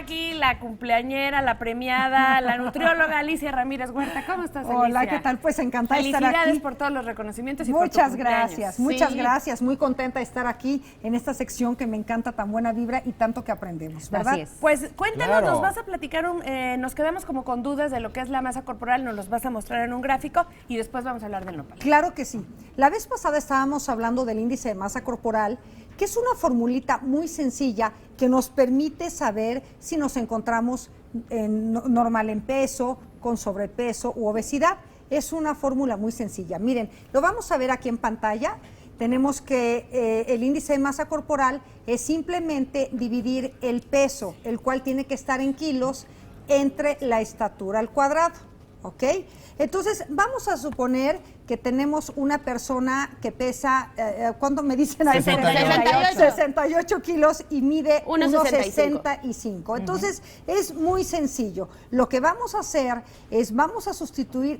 aquí la cumpleañera, la premiada, la nutrióloga Alicia Ramírez Huerta. ¿Cómo estás, Alicia? Hola, ¿qué tal? Pues encantada de estar aquí. Felicidades por todos los reconocimientos y muchas gracias, muchas gracias. Muy contenta de estar aquí en esta sección que me encanta, tan buena vibra y tanto que aprendemos, ¿verdad? Así es. Pues cuéntanos, nos vas a platicar, nos quedamos como con dudas de lo que es la masa corporal, nos los vas a mostrar en un gráfico y después vamos a hablar del nopal. Claro que sí. La vez pasada estábamos hablando del índice de masa corporal, que es una formulita muy sencilla que nos permite saber si nos encontramos normal en peso, con sobrepeso u obesidad. Es una fórmula muy sencilla. Miren, lo vamos a ver aquí en pantalla. Tenemos que el índice de masa corporal es simplemente dividir el peso, el cual tiene que estar en kilos, entre la estatura al cuadrado, ¿ok? Entonces, vamos a suponer que tenemos una persona que pesa, ¿cuánto me dicen? 68 kilos y mide 1,65. Entonces, es muy sencillo. Lo que vamos a hacer es, vamos a sustituir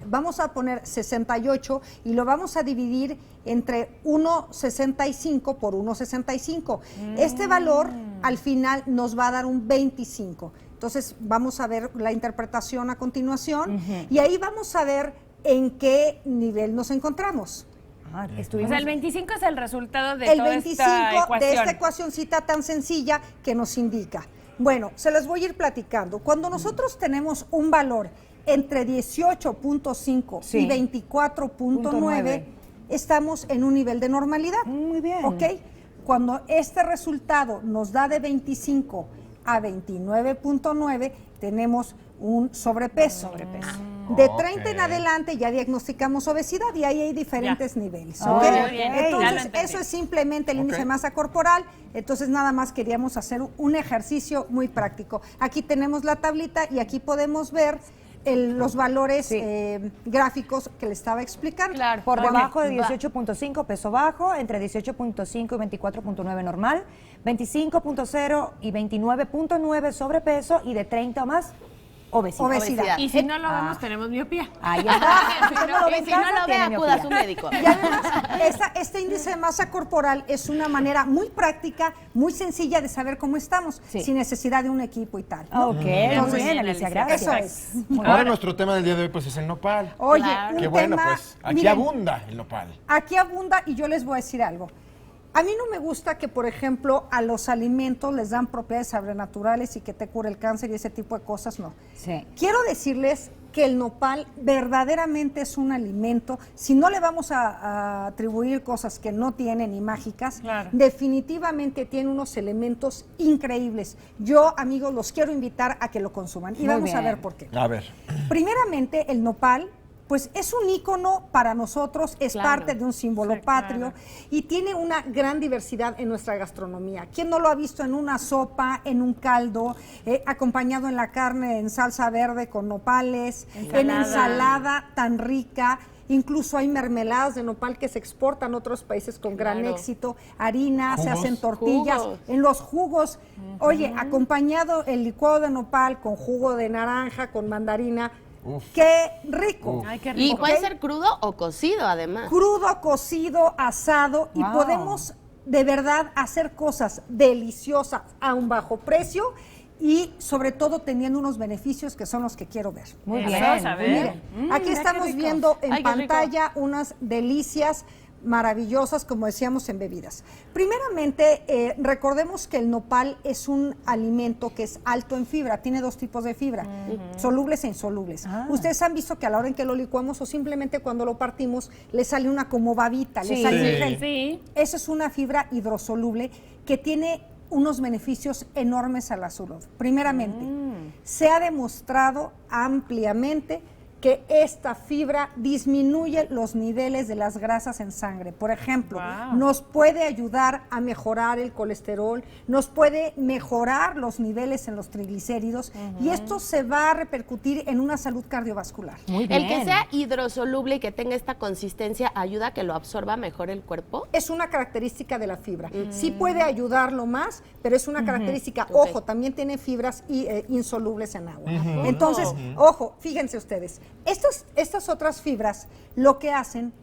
vamos a poner 68 y lo vamos a dividir entre 1,65 por 1,65. Este valor, al final, nos va a dar un 25. Entonces, vamos a ver la interpretación a continuación y ahí vamos a ver en qué nivel nos encontramos. O sea, el 25 es el resultado de toda esta ecuación. De esta ecuacioncita tan sencilla que nos indica. Bueno, se los voy a ir platicando. Cuando nosotros tenemos un valor entre 18.5 y 24.9, estamos en un nivel de normalidad. Muy bien. ¿Ok? Cuando este resultado nos da de 25 a 29.9, tenemos un sobrepeso. De 30 en adelante ya diagnosticamos obesidad y ahí hay diferentes niveles. ¿Okay? Entonces, eso es simplemente el índice de masa corporal. Entonces, nada más queríamos hacer un ejercicio muy práctico. Aquí tenemos la tablita y aquí podemos ver los valores gráficos que le estaba explicando. Claro. Por debajo de 18.5 peso bajo, entre 18.5 y 24.9 normal, 25.0 y 29.9 sobrepeso y de 30 o más obesidad. Y si no lo vemos, tenemos miopía. Ahí está. Si no lo ve, acuda a su médico. Y además, este índice de masa corporal es una manera muy práctica, muy sencilla de saber cómo estamos, sin necesidad de un equipo y tal, ¿no? Ok, muy bien, Alicia, gracias. Eso es. Ahora nuestro tema del día de hoy pues es el nopal. Oye, qué bueno, pues aquí abunda el nopal. Aquí abunda y yo les voy a decir algo. A mí no me gusta que, por ejemplo, a los alimentos les dan propiedades sobrenaturales y que te cure el cáncer y ese tipo de cosas, no. Sí. Quiero decirles que el nopal verdaderamente es un alimento. Si no le vamos a atribuir cosas que no tiene ni mágicas, definitivamente tiene unos elementos increíbles. Yo, amigos, los quiero invitar a que lo consuman y vamos a ver por qué. A ver. Primeramente, el nopal pues es un ícono para nosotros, es parte de un símbolo patrio y tiene una gran diversidad en nuestra gastronomía. ¿Quién no lo ha visto en una sopa, en un caldo, acompañado en la carne en salsa verde con nopales, en ensalada tan rica? Incluso hay mermeladas de nopal que se exportan a otros países con gran éxito, harina, se hacen tortillas, en los jugos. Oye, acompañado el licuado de nopal con jugo de naranja, con mandarina. ¡Qué rico! Ay, qué rico! Y puede ser crudo o cocido, además. Crudo, cocido, asado, y podemos de verdad hacer cosas deliciosas a un bajo precio y sobre todo teniendo unos beneficios que son los que quiero ver. Muy bien. Miren, aquí estamos viendo en pantalla unas delicias maravillosas, como decíamos, en bebidas. Primeramente, recordemos que el nopal es un alimento que es alto en fibra, tiene dos tipos de fibra, solubles e insolubles. Ustedes han visto que a la hora en que lo licuamos o simplemente cuando lo partimos, le sale una como babita, le sale un gel. Sí. Esa es una fibra hidrosoluble que tiene unos beneficios enormes a la salud. Primeramente, se ha demostrado ampliamente que esta fibra disminuye los niveles de las grasas en sangre. Por ejemplo, nos puede ayudar a mejorar el colesterol, nos puede mejorar los niveles en los triglicéridos y esto se va a repercutir en una salud cardiovascular. Muy bien. El que sea hidrosoluble y que tenga esta consistencia ayuda a que lo absorba mejor el cuerpo. Es una característica de la fibra. Sí puede ayudarlo más, pero es una característica. Ojo, también tiene fibras insolubles en agua. Entonces, ojo, fíjense ustedes, estas otras fibras lo que hacen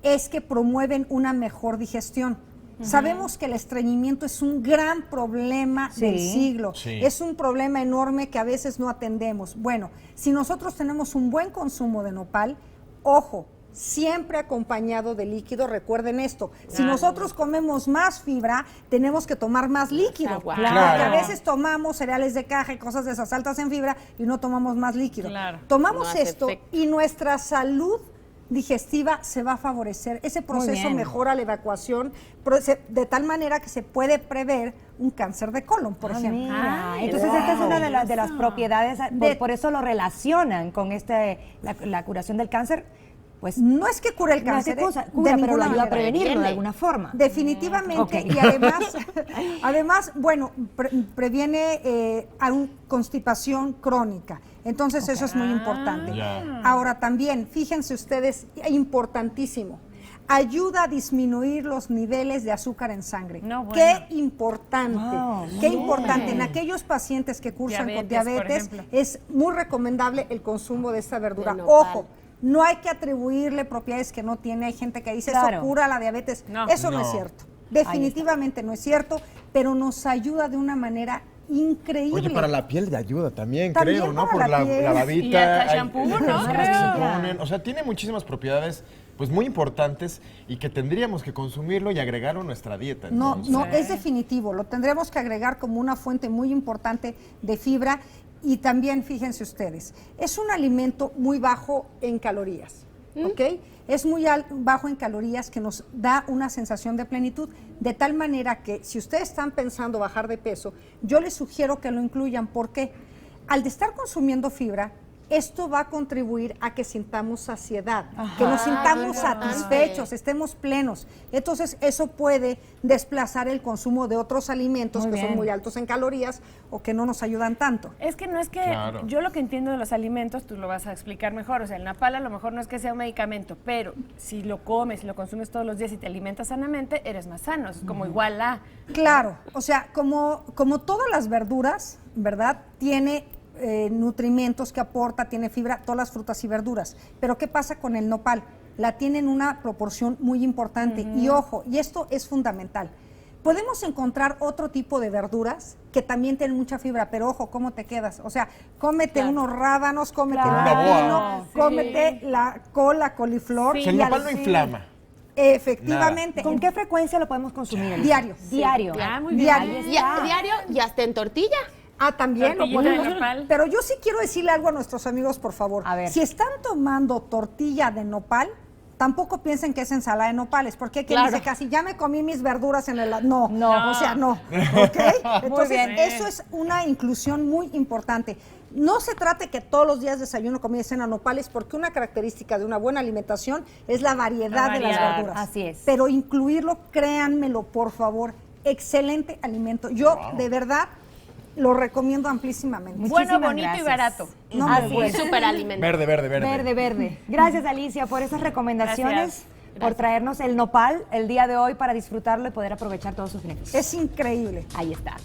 es que promueven una mejor digestión. Sabemos que el estreñimiento es un gran problema del siglo. Sí. Es un problema enorme que a veces no atendemos. Bueno, si nosotros tenemos un buen consumo de nopal, ojo, siempre acompañado de líquido, recuerden esto, si nosotros comemos más fibra, tenemos que tomar más líquido, Agua. porque Claro. a veces tomamos cereales de caja y cosas de esas altas en fibra y no tomamos más líquido. Claro. Tomamos No hace esto efecto. y nuestra salud digestiva se va a favorecer. Ese proceso bien. mejora la evacuación de tal manera que se puede prever un cáncer de colon, por ejemplo. Mira, entonces esta es una de las propiedades, por eso lo relacionan con la curación del cáncer, pues No es que cure el no es que cáncer, cura, de pero lo ninguna ayuda a manera. prevenirlo de Previene. alguna forma. Definitivamente, Ok. y además, bueno, previene a una constipación crónica. Entonces eso es muy importante. Ya. Ahora también, fíjense ustedes, importantísimo, ayuda a disminuir los niveles de azúcar en sangre. No, bueno. Qué importante, Wow, qué muy importante. bien. En aquellos pacientes que cursan con Diabetes, por diabetes, ejemplo. es muy recomendable el consumo de esta verdura. De nopal. Ojo, no hay que atribuirle propiedades que no tiene. Hay gente que dice, Claro. eso cura la diabetes. No. Eso no es No. cierto. Definitivamente no es cierto, pero nos ayuda de una manera increíble. Oye, para la piel de ayuda también, También creo, ¿no? para por la la piel. lavadita. Y hasta hay shampoo, ¿no? personas que Creo. se ponen, o sea, tiene muchísimas propiedades pues muy importantes y que tendríamos que consumirlo y agregarlo a nuestra dieta. No, entonces. no, es definitivo. Lo tendremos que agregar como una fuente muy importante de fibra. Y también, fíjense ustedes, es un alimento muy bajo en calorías, ¿ok? Es muy bajo en calorías que nos da una sensación de plenitud, de tal manera que si ustedes están pensando bajar de peso, yo les sugiero que lo incluyan porque al estar consumiendo fibra, esto va a contribuir a que sintamos saciedad, que nos sintamos satisfechos, estemos plenos. Entonces, eso puede desplazar el consumo de otros alimentos Muy que son bien. muy altos en calorías o que no nos ayudan tanto. Es que no es que, Claro. yo lo que entiendo de los alimentos, tú lo vas a explicar mejor, o sea, el nopal a lo mejor no es que sea un medicamento, pero si lo comes, si lo consumes todos los días y te alimentas sanamente, eres más sano, es como igual a... Claro, o sea, como todas las verduras, ¿verdad? Tiene nutrimentos que aporta, tiene fibra, todas las frutas y verduras. Pero ¿qué pasa con el nopal? La tiene en una proporción muy importante. Y ojo, y esto es fundamental. Podemos encontrar otro tipo de verduras que también tienen mucha fibra, pero ojo, ¿cómo te quedas? O sea, cómete unos rábanos, cómete el Claro. pepino, Sí. cómete la coliflor. O sea, el y al- nopal no inflama. Efectivamente. ¿Con qué frecuencia lo podemos consumir? Elisa? Diario. Diario. Ah, muy bien. Diario. Ahí Y está. diario y hasta en tortilla. También lo Tortillita de podemos. nopal. Pero yo sí quiero decirle algo a nuestros amigos, por favor. A ver. Si están tomando tortilla de nopal, tampoco piensen que es ensalada de nopales, porque hay quien Claro. dice casi, ya me comí mis verduras en el... No, No. o sea, no. ¿Ok? Entonces, bien. eso es una inclusión muy importante. No se trate que todos los días desayuno, comida y cena nopales, porque una característica de una buena alimentación es la variedad de las variedad, verduras. así es. Pero incluirlo, créanmelo, por favor. Excelente alimento. Yo, de verdad, lo recomiendo amplísimamente. Bueno, Muchísimas bonito y gracias. barato. No, Así hombre, es. Y súper alimentado. Verde. Verde, verde. Gracias, Alicia, por esas recomendaciones, Gracias. por traernos el nopal el día de hoy para disfrutarlo y poder aprovechar todos sus beneficios. Es increíble. Ahí está.